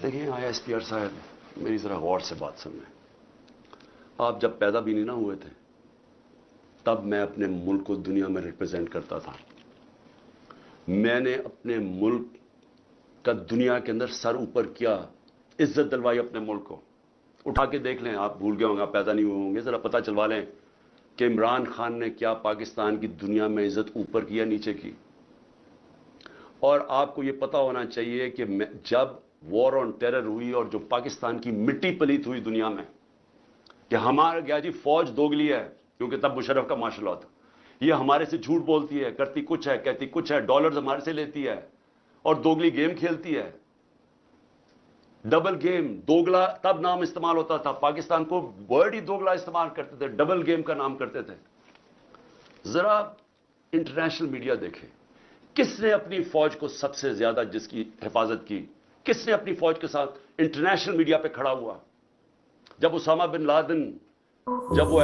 دیکھیں ISPR صاحب، میری ذرا غور سے بات سنیں. آپ جب پیدا بھی نہیں نہ ہوئے تھے تب میں اپنے ملک کو دنیا میں ریپرزینٹ کرتا تھا. میں نے اپنے ملک کا دنیا کے اندر سر اوپر کیا، عزت دلوائی اپنے ملک کو. اٹھا کے دیکھ لیں، آپ بھول گئے ہوں گے، آپ پیدا نہیں ہوئے ہوں گے، ذرا پتہ چلوا لیں کہ عمران خان نے کیا پاکستان کی دنیا میں عزت اوپر کیا، نیچے کی. اور آپ کو یہ پتا ہونا چاہیے کہ جب وار آن ٹیرر ہوئی اور جو پاکستان کی مٹی پلیت ہوئی دنیا میں کہ ہمارا کیا جی فوج دوگلی ہے، کیونکہ تب مشرف کا مارشل لا تھا، یہ ہمارے سے جھوٹ بولتی ہے، کرتی کچھ ہے، کہتی کچھ ہے، ڈالرز ہمارے سے لیتی ہے اور دوگلی گیم کھیلتی ہے. ڈبل گیم، دوگلا تب نام استعمال ہوتا تھا، پاکستان کو ورڈ ہی دوگلا استعمال کرتے تھے، ڈبل گیم کا نام کرتے تھے. ذرا انٹرنیشنل میڈیا دیکھیں، کس نے اپنی فوج کو سب سے زیادہ جس کی حفاظت کی، کس نے اپنی فوج کے ساتھ انٹرنیشنل میڈیا پہ کھڑا ہوا؟ جب اسامہ بن لادن جب وہ